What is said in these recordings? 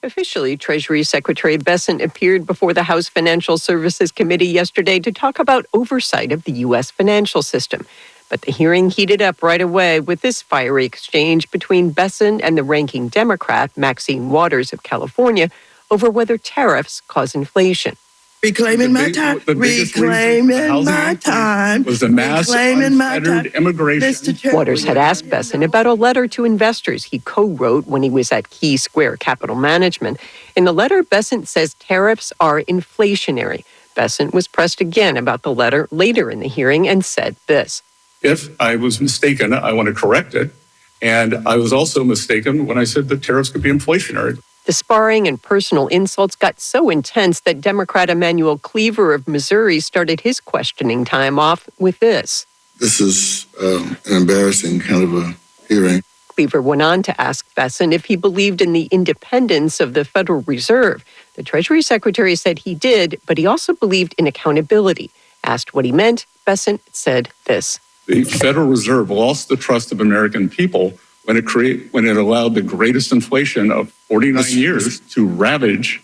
Officially, Treasury Secretary Bessent appeared before the House Financial Services Committee yesterday to talk about oversight of the U.S. financial system. But the hearing heated up right away with this fiery exchange between Bessent and the ranking Democrat, Maxine Waters of California, over whether tariffs cause inflation. Reclaiming my time. Reclaiming my time. Was the mass unfettered immigration. Waters had asked Bessent about a letter to investors he co-wrote when he was at Key Square Capital Management. In the letter, Bessent says tariffs are inflationary. Bessent was pressed again about the letter later in the hearing and said this. If I was mistaken, I want to correct it. And I was also mistaken when I said that tariffs could be inflationary. The sparring and personal insults got so intense that Democrat Emanuel Cleaver of Missouri started his questioning time off with this. This is an embarrassing kind of a hearing. Cleaver went on to ask Bessent if he believed in the independence of the Federal Reserve. The Treasury Secretary said he did, but he also believed in accountability. Asked what he meant, Bessent said this. The Federal Reserve lost the trust of American people when it allowed the greatest inflation of 49 years to ravage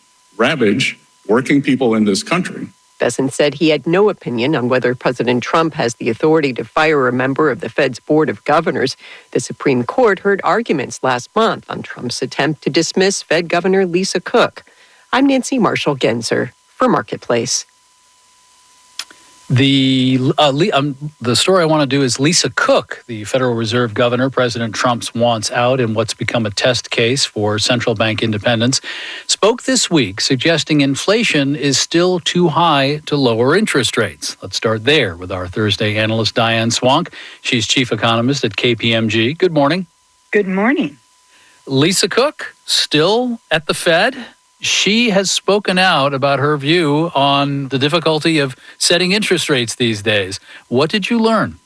working people in this country. Bessent said he had no opinion on whether President Trump has the authority to fire a member of the Fed's Board of Governors. The Supreme Court heard arguments last month on Trump's attempt to dismiss Fed Governor Lisa Cook. I'm Nancy Marshall-Genzer for Marketplace. The story I want to do is Lisa Cook, the Federal Reserve Governor President Trump wants out in what's become a test case for central bank independence, spoke this week suggesting inflation is still too high to lower interest rates. Let's start there with our Thursday analyst, Diane Swank. She's chief economist at KPMG. Good morning. Good morning. Lisa Cook, still at the Fed. She has spoken out about her view on the difficulty of setting interest rates these days. What did you learn?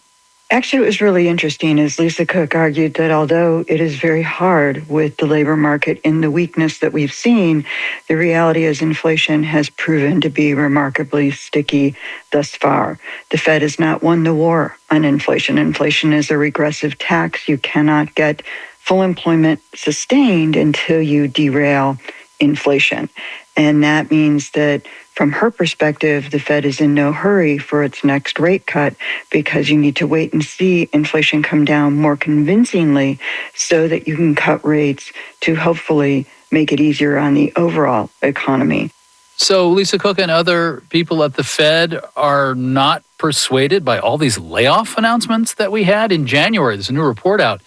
Actually, it was really interesting as Lisa Cook argued that although it is very hard with the labor market in the weakness that we've seen, the reality is inflation has proven to be remarkably sticky thus far. The Fed has not won the war on inflation. Inflation is a regressive tax. You cannot get full employment sustained until you derail inflation. And that means that from her perspective, the Fed is in no hurry for its next rate cut because you need to wait and see inflation come down more convincingly so that you can cut rates to hopefully make it easier on the overall economy. So Lisa Cook and other people at the Fed are not persuaded by all these layoff announcements that we had in January. There's a new report out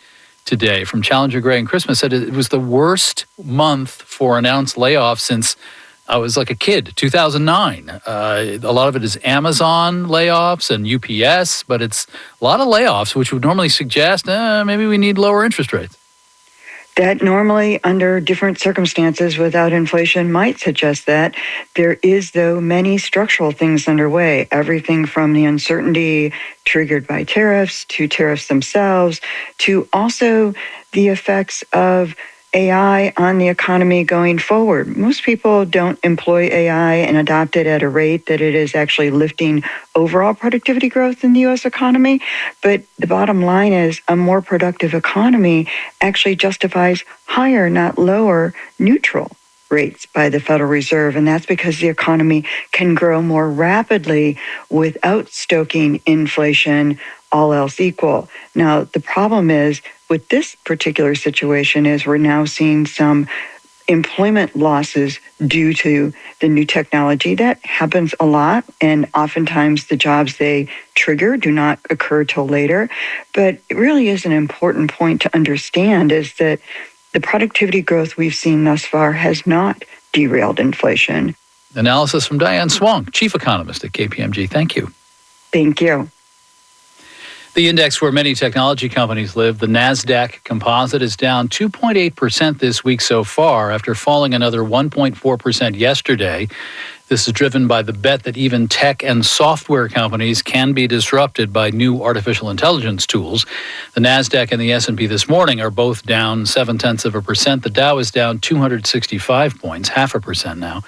today from Challenger Gray and Christmas said it was the worst month for announced layoffs since I was like a kid, 2009. A lot of it is Amazon layoffs and UPS, but it's a lot of layoffs, which would normally suggest maybe we need lower interest rates. That normally, under different circumstances without inflation, might suggest that. There is, though, many structural things underway, everything from the uncertainty triggered by tariffs to tariffs themselves, to also the effects of AI on the economy going forward. Most people don't employ AI and adopt it at a rate that it is actually lifting overall productivity growth in the U.S. economy. But the bottom line is a more productive economy actually justifies higher, not lower, neutral rates by the Federal Reserve. And that's because the economy can grow more rapidly without stoking inflation, all else equal. Now, the problem is with this particular situation is we're now seeing some employment losses due to the new technology. That happens a lot, and oftentimes the jobs they trigger do not occur till later. But it really is an important point to understand is that the productivity growth we've seen thus far has not derailed inflation. Analysis from Diane Swank, chief economist at KPMG. Thank you. Thank you. The index where many technology companies live, the NASDAQ Composite, is down 2.8% this week so far after falling another 1.4% yesterday. This is driven by the bet that even tech and software companies can be disrupted by new artificial intelligence tools. The NASDAQ and the S&P this morning are both down 0.7%. The Dow is down 265 points, 0.5% now.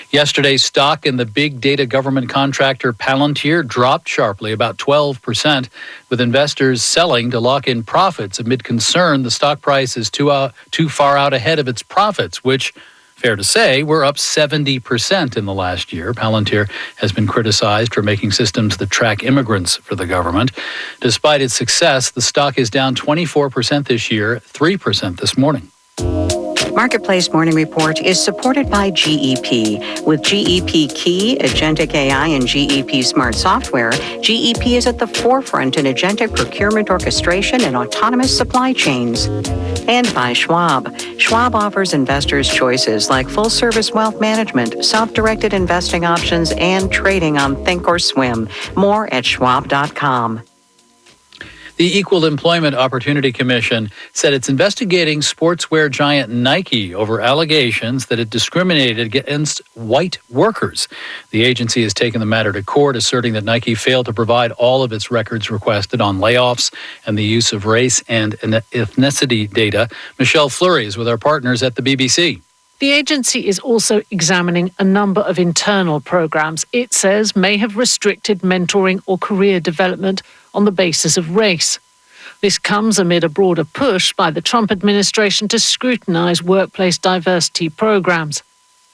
Yesterday's stock in the big data government contractor Palantir dropped sharply, about 12%, with investors selling to lock in profits amid concern the stock price is too far out ahead of its profits, which Fair to say, we're up 70% in the last year. Palantir has been criticized for making systems that track immigrants for the government. Despite its success, the stock is down 24% this year, 3% this morning. Marketplace Morning Report is supported by GEP. With GEP Key, Agentic AI, and GEP Smart Software, GEP is at the forefront in agentic procurement orchestration and autonomous supply chains. And by Schwab. Schwab offers investors choices like full-service wealth management, self-directed investing options, and trading on Thinkorswim. More at schwab.com. The Equal Employment Opportunity Commission said it's investigating sportswear giant Nike over allegations that it discriminated against white workers. The agency has taken the matter to court, asserting that Nike failed to provide all of its records requested on layoffs and the use of race and ethnicity data. Michelle Fleury is with our partners at the BBC. The agency is also examining a number of internal programs it says may have restricted mentoring or career development on the basis of race. This comes amid a broader push by the Trump administration to scrutinize workplace diversity programs.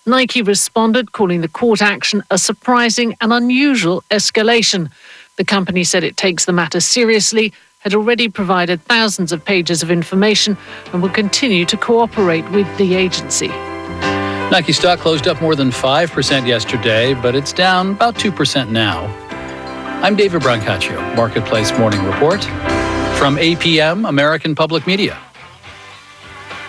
Nike responded, calling the court action a surprising and unusual escalation. The company said it takes the matter seriously, had already provided thousands of pages of information, and will continue to cooperate with the agency. Nike stock closed up more than 5% yesterday, but it's down about 2% now. I'm David Brancaccio, Marketplace Morning Report from APM, American Public Media.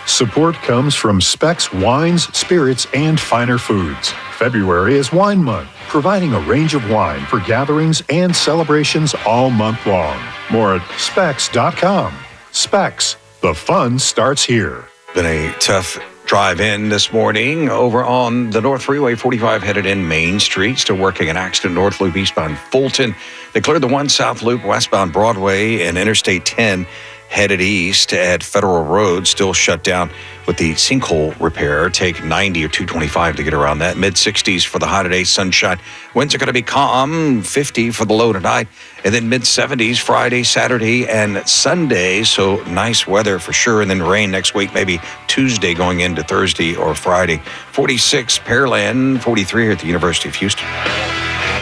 Support comes from Specs Wines, Spirits, and Finer Foods. February is Wine Month, providing a range of wine for gatherings and celebrations all month long. More at Specs.com. Specs, the fun starts here. Been a tough drive in this morning over on the North Freeway 45 headed in Main Street. Still working an accident North Loop eastbound Fulton. They cleared the 1 South Loop westbound Broadway and Interstate 10 headed east at Federal Road. Still shut down with the sinkhole repair. Take 90 or 225 to get around that. Mid-60s for the high today. Sunshine. Winds are going to be calm. 50 for the low tonight. And then mid-70s Friday, Saturday, and Sunday. So nice weather for sure. And then rain next week, maybe Tuesday going into Thursday or Friday. 46 Pearland, 43 here at the University of Houston.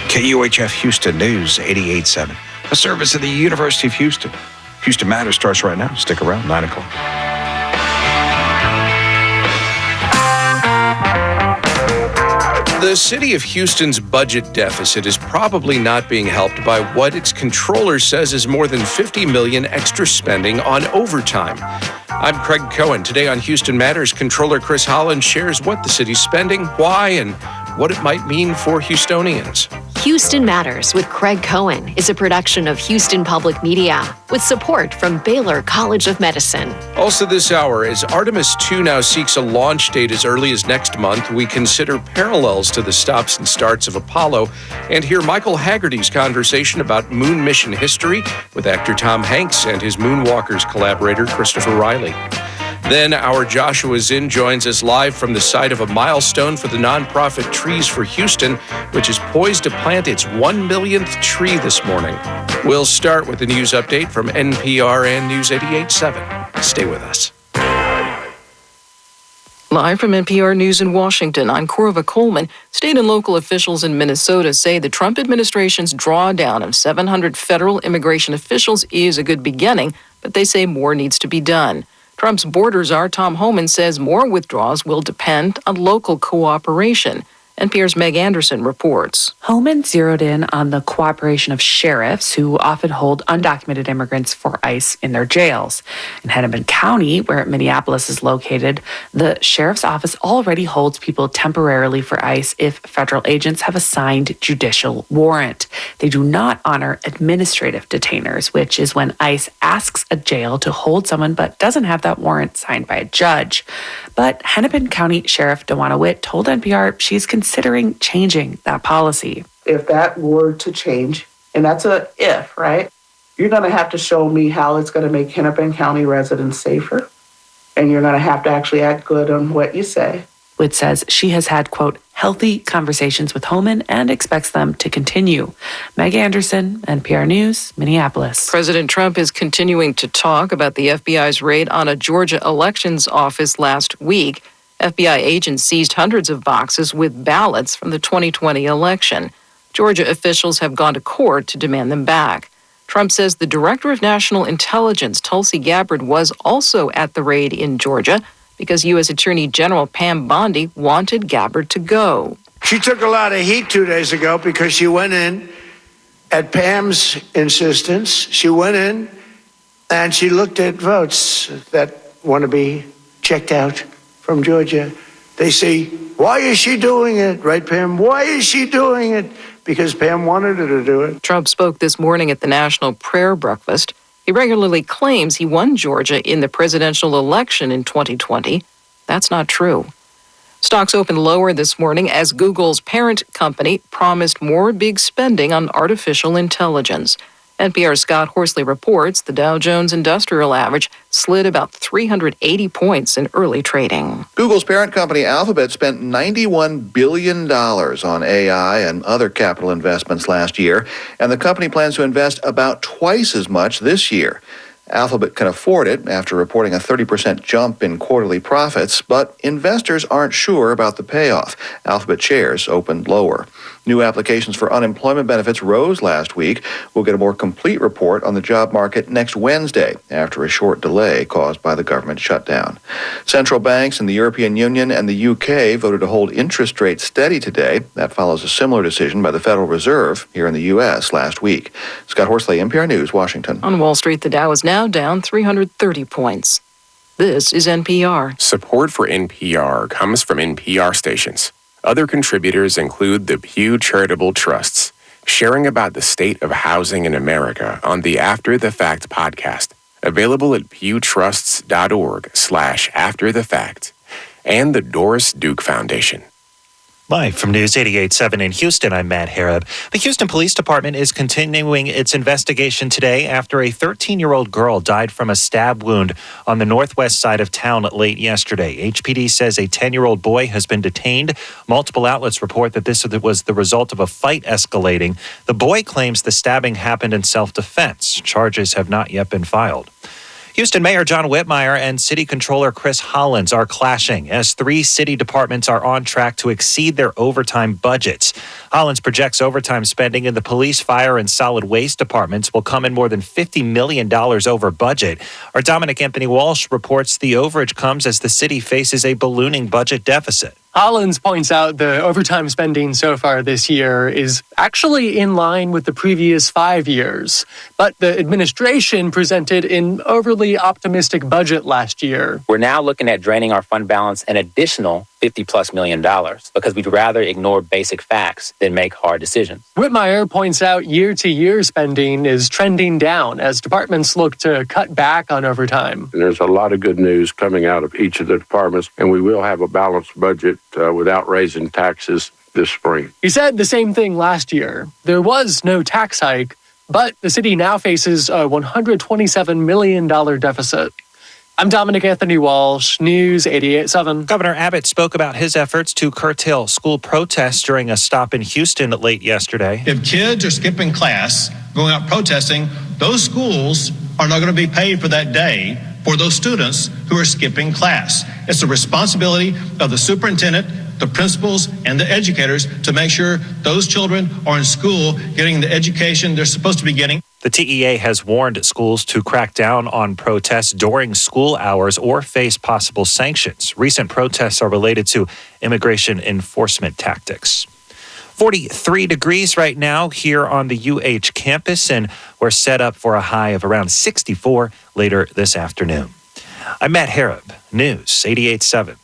KUHF Houston News 88.7. A service of the University of Houston. Houston Matters starts right now. Stick around, 9 o'clock. The city of Houston's budget deficit is probably not being helped by what its controller says is more than $50 million extra spending on overtime. I'm Craig Cohen. Today on Houston Matters, Controller Chris Holland shares what the city's spending, why, and what it might mean for Houstonians. Houston Matters with Craig Cohen is a production of Houston Public Media with support from Baylor College of Medicine. Also this hour, as Artemis II now seeks a launch date as early as next month, we consider parallels to the stops and starts of Apollo and hear Michael Haggerty's conversation about moon mission history with actor Tom Hanks and his Moonwalkers collaborator Christopher Riley. Then our Joshua Zinn joins us live from the site of a milestone for the nonprofit Trees for Houston, which is poised to plant its 1 millionth tree this morning. We'll start with the news update from NPR and News 88.7. Stay with us. Live from NPR News in Washington, I'm Corva Coleman. State and local officials in Minnesota say the Trump administration's drawdown of 700 federal immigration officials is a good beginning, but they say more needs to be done. Trump's border czar Tom Homan says more withdrawals will depend on local cooperation. NPR's Meg Anderson reports. Homan zeroed in on the cooperation of sheriffs who often hold undocumented immigrants for ICE in their jails. In Hennepin County, where Minneapolis is located, the sheriff's office already holds people temporarily for ICE if federal agents have a signed judicial warrant. They do not honor administrative detainers, which is when ICE asks a jail to hold someone but doesn't have that warrant signed by a judge. But Hennepin County Sheriff DeWanna Witt told NPR she's considering changing that policy. If that were to change, and that's a if, right? You're going to have to show me how it's going to make Hennepin County residents safer, and you're going to have to actually act good on what you say. Witt says she has had, quote, healthy conversations with Homan and expects them to continue. Meg Anderson, NPR News, Minneapolis. President Trump is continuing to talk about the FBI's raid on a Georgia elections office last week. FBI agents seized hundreds of boxes with ballots from the 2020 election. Georgia officials have gone to court to demand them back. Trump says the Director of National Intelligence, Tulsi Gabbard, was also at the raid in Georgia because U.S. Attorney General Pam Bondi wanted Gabbard to go. She took a lot of heat 2 days ago because she went in at Pam's insistence. She went in and she looked at votes that want to be checked out from Georgia. They say, why is she doing it? Right, Pam? Why is she doing it? Because Pam wanted her to do it. Trump spoke this morning at the National Prayer Breakfast. He regularly claims he won Georgia in the presidential election in 2020. That's not true. Stocks opened lower this morning as Google's parent company promised more big spending on artificial intelligence. NPR's Scott Horsley reports the Dow Jones Industrial Average slid about 380 points in early trading. Google's parent company Alphabet spent $91 billion on AI and other capital investments last year, and the company plans to invest about twice as much this year. Alphabet can afford it after reporting a 30% jump in quarterly profits, but investors aren't sure about the payoff. Alphabet shares opened lower. New applications for unemployment benefits rose last week. We'll get a more complete report on the job market next Wednesday after a short delay caused by the government shutdown. Central banks in the European Union and the UK voted to hold interest rates steady today. That follows a similar decision by the Federal Reserve here in the U.S. last week. Scott Horsley, NPR News, Washington. On Wall Street, the Dow is now down 330 points. This is NPR. Support for NPR comes from NPR stations. Other contributors include the Pew Charitable Trusts, sharing about the state of housing in America on the After the Fact podcast, available at pewtrusts.org/After the Fact, and the Doris Duke Foundation. Live from News 88.7 in Houston, I'm Matt Harrod. The Houston Police Department is continuing its investigation today after a 13-year-old girl died from a stab wound on the northwest side of town late yesterday. HPD says a 10-year-old boy has been detained. Multiple outlets report that this was the result of a fight escalating. The boy claims the stabbing happened in self-defense. Charges have not yet been filed. Houston Mayor John Whitmire and City Controller Chris Hollins are clashing as three city departments are on track to exceed their overtime budgets. Hollins projects overtime spending in the police, fire, and solid waste departments will come in more than $50 million over budget. Our Dominic Anthony Walsh reports the overage comes as the city faces a ballooning budget deficit. Hollins points out the overtime spending so far this year is actually in line with the previous 5 years, but the administration presented an overly optimistic budget last year. We're now looking at draining our fund balance an additional $50+ million because we'd rather ignore basic facts than make hard decisions. Whitmire points out year-to-year spending is trending down as departments look to cut back on overtime. And there's a lot of good news coming out of each of the departments, and we will have a balanced budget without raising taxes this spring. He said the same thing last year. There was no tax hike, but the city now faces a $127 million deficit. I'm Dominic Anthony Walsh, News 88.7. Governor Abbott spoke about his efforts to curtail school protests during a stop in Houston late yesterday. If kids are skipping class, going out protesting, those schools are not going to be paid for that day for those students who are skipping class. It's the responsibility of the superintendent, the principals, and the educators to make sure those children are in school getting the education they're supposed to be getting. The TEA has warned schools to crack down on protests during school hours or face possible sanctions. Recent protests are related to immigration enforcement tactics. 43 degrees right now here on the UH campus, and we're set up for a high of around 64 later this afternoon. I'm Matt Harrod, News 88.7.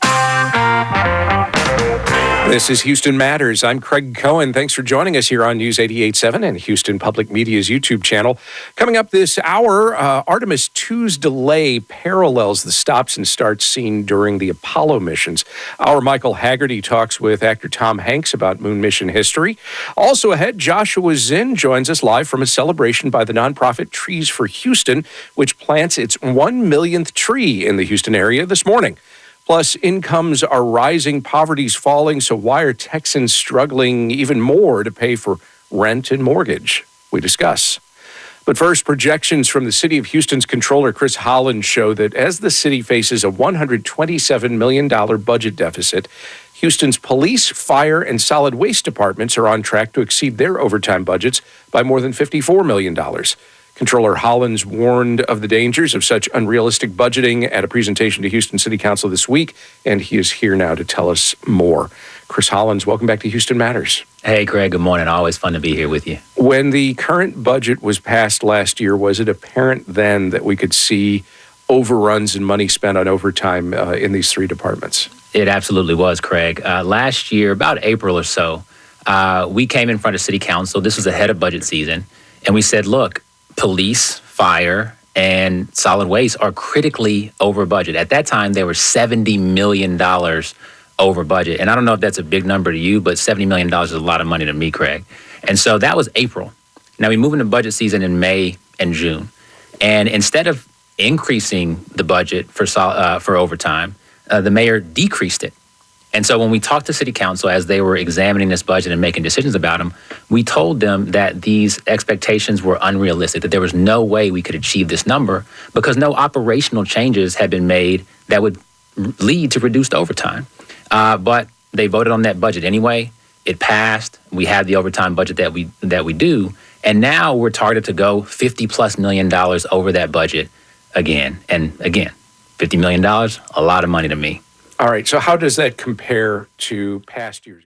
This is Houston Matters. I'm Craig Cohen. Thanks for joining us here on News 88.7 and Houston Public Media's YouTube channel. Coming up this hour, Artemis II's delay parallels the stops and starts seen during the Apollo missions. Our Michael Haggerty talks with actor Tom Hanks about moon mission history. Also ahead, Joshua Zinn joins us live from a celebration by the nonprofit Trees for Houston, which plants its 1 millionth tree in the Houston area this morning. Plus, incomes are rising, poverty's falling, so why are Texans struggling even more to pay for rent and mortgage? We discuss. But first, projections from the city of Houston's controller, Chris Holland, show that as the city faces a $127 million budget deficit, Houston's police, fire, and solid waste departments are on track to exceed their overtime budgets by more than $54 million. Controller Hollins warned of the dangers of such unrealistic budgeting at a presentation to Houston City Council this week, and he is here now to tell us more. Chris Hollins, welcome back to Houston Matters. Hey, Craig, good morning. Always fun to be here with you. When the current budget was passed last year, was it apparent then that we could see overruns and money spent on overtime in these three departments? It absolutely was, Craig. Last year, about April or so, we came in front of City Council. This was ahead of budget season. And we said, look, police, fire, and solid waste are critically over budget. At that time, they were $70 million over budget. And I don't know if that's a big number to you, but $70 million is a lot of money to me, Craig. And so that was April. Now we move into budget season in May and June. And instead of increasing the budget for overtime, the mayor decreased it. And so when we talked to City Council as they were examining this budget and making decisions about them, we told them that these expectations were unrealistic, that there was no way we could achieve this number because no operational changes had been made that would lead to reduced overtime. But they voted on that budget anyway. It passed. We had the overtime budget that we do. And now we're targeted to go $50+ million over that budget again. And again, $50 million, a lot of money to me. All right, so how does that compare to past years?